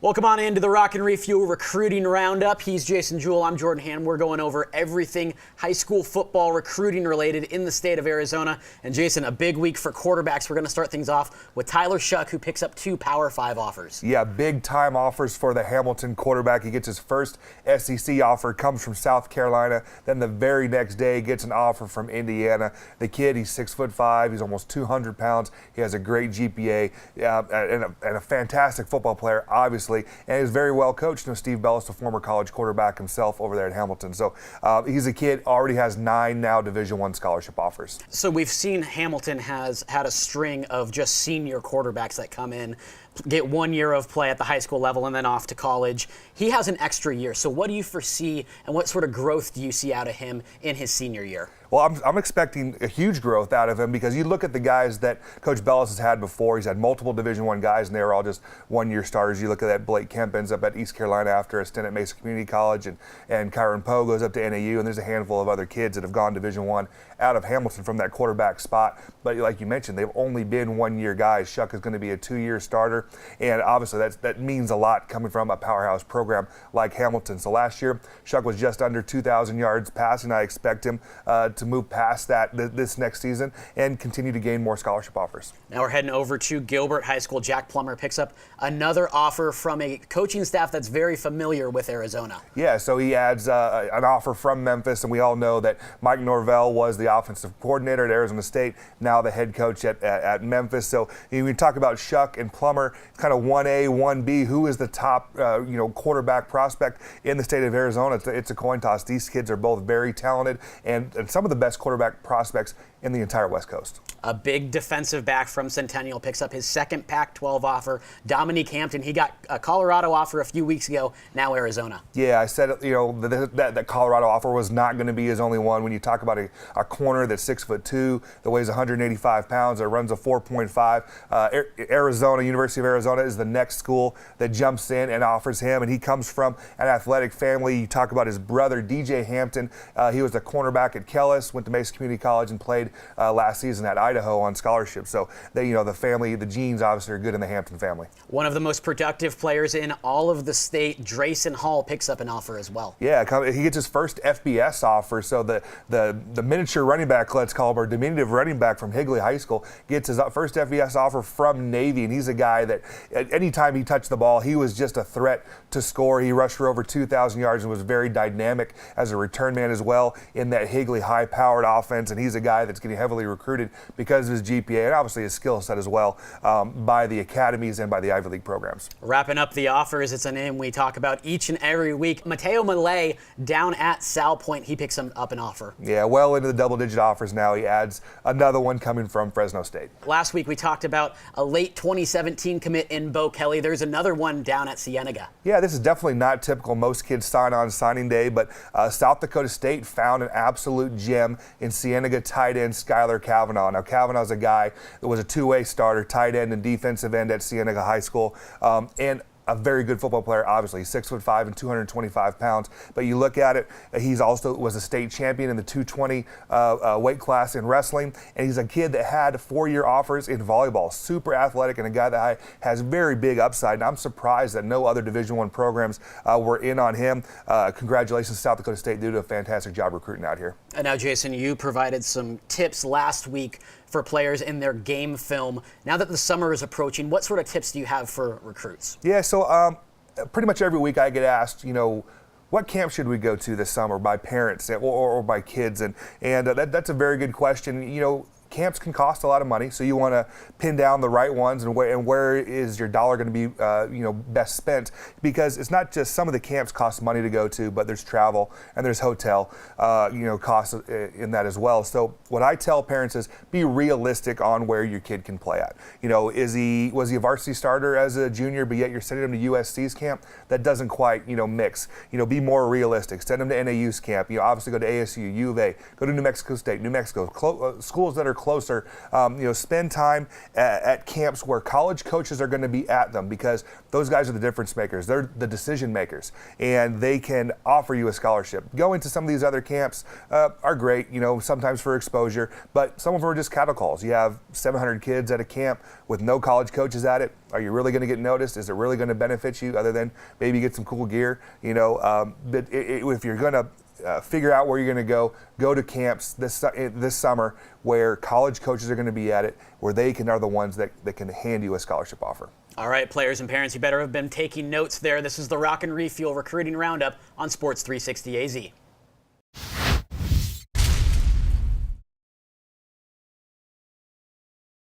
Welcome on into the Rock and Refuel Recruiting Roundup. He's Jason Jewell. I'm Jordan Hand. We're going over everything high school football recruiting related in the state of Arizona. And Jason, a big week for quarterbacks. We're going to start things off with Tyler Shuck, who picks up 2 Power 5 offers. Yeah, big time offers for the Hamilton quarterback. He gets his first SEC offer, comes from South Carolina. Then the very next day gets an offer from Indiana. The kid, he's 6'5", he's almost 200 pounds. He has a great GPA and a fantastic football player, obviously. And he's very well coached. Steve Bellis, a former college quarterback himself over there at Hamilton. So he's a kid, already has 9 now Division I scholarship offers. So we've seen Hamilton has had a string of just senior quarterbacks that come in, get 1 year of play at the high school level and then off to college. He has an extra year. So what do you foresee and what sort of growth do you see out of him in his senior year? Well, I'm expecting a huge growth out of him because you look at the guys that Coach Bellis has had before. He's had multiple Division I guys, and they were all just 1 year starters. You look at that Blake Kemp ends up at East Carolina after a stint at Mesa Community College, and Kyron Poe goes up to NAU, and there's a handful of other kids that have gone Division I out of Hamilton from that quarterback spot. But like you mentioned, they've only been 1 year guys. Shuck is going to be a 2-year starter, and obviously that means a lot coming from a powerhouse program like Hamilton. So last year, Shuck was just under 2,000 yards passing. I expect him to move past that this next season and continue to gain more scholarship offers. Now we're heading over to Gilbert High School. Jack Plummer picks up another offer from a coaching staff that's very familiar with Arizona. Yeah, so he adds an offer from Memphis, and we all know that Mike Norvell was the offensive coordinator at Arizona State, now the head coach at Memphis. So we talk about Shuck and Plummer, kind of 1A, 1B. Who is the top quarterback prospect in the state of Arizona? It's a coin toss. These kids are both very talented and some of the best quarterback prospects in the entire West Coast. A big defensive back from Centennial picks up his second Pac-12 offer. Dominique Hampton, he got a Colorado offer a few weeks ago, now Arizona. Yeah, I said, that Colorado offer was not going to be his only one. When you talk about a corner that's 6'2", that weighs 185 pounds, that runs a 4.5, Arizona, University of Arizona is the next school that jumps in and offers him, and he comes from an athletic family. You talk about his brother, DJ Hampton. He was a cornerback at Kellis, went to Mesa Community College and played last season at Idaho on scholarship. So the family, the genes obviously are good in the Hampton family. One of the most productive players in all of the state, Drayson Hall, picks up an offer as well. Yeah, he gets his first FBS offer. So the miniature running back, let's call him, or diminutive running back from Higley High School, gets his first FBS offer from Navy, and he's a guy that at any time he touched the ball, he was just a threat to score. He rushed for over 2,000 yards and was very dynamic as a return man as well in that Higley high-powered offense, and he's a guy that's getting heavily recruited because of his GPA and obviously his skill set as well by the academies and by the Ivy League programs. Wrapping up the offers, it's a name we talk about each and every week. Mateo Malay down at Sal Point, he picks up an offer. Yeah, well into the double-digit offers now. He adds another one coming from Fresno State. Last week we talked about a late 2017 commit in Bo Kelly. There's another one down at Cienega. Yeah, this is definitely not typical. Most kids sign on signing day, but South Dakota State found an absolute gem in Cienega tight end Skyler Cavanaugh. Now, Cavanaugh's a guy that was a 2-way starter, tight end and defensive end at Cienega High School, and a very good football player, obviously. 6'5" and 225 pounds. But you look at it, he's also was a state champion in the 220 weight class in wrestling, and he's a kid that had 4-year offers in volleyball. Super athletic and a guy that has very big upside. And I'm surprised that no other Division I programs were in on him. Congratulations, South Dakota State. They did a fantastic job recruiting out here. And now, Jason, you provided some tips last week for players in their game film. Now that the summer is approaching, what sort of tips do you have for recruits? Yeah, so pretty much every week I get asked, what camp should we go to this summer by parents or by kids? And that's a very good question. Camps can cost a lot of money, so you want to pin down the right ones and where is your dollar going to be best spent, because it's not just some of the camps cost money to go to, but there's travel and there's hotel costs in that as well. So what I tell parents is be realistic on where your kid can play at. Was he a varsity starter as a junior, but yet you're sending him to USC's camp? That doesn't quite mix. Be more realistic. Send him to NAU's camp. Obviously go to ASU, U of A, go to New Mexico State, New Mexico, schools that are closer. Spend time at camps where college coaches are going to be at them, because those guys are the difference makers. They're the decision makers, and they can offer you a scholarship. Going to some of these other camps are great, sometimes for exposure, but some of them are just cattle calls. You have 700 kids at a camp with no college coaches at it. Are you really going to get noticed? Is it really going to benefit you other than maybe get some cool gear? But if you're going to figure out where you're going to go to camps this summer where college coaches are going to be at it, where they are the ones that can hand you a scholarship offer. All right, players and parents, you better have been taking notes there. This is the Rock and Refuel Recruiting Roundup on Sports 360 AZ.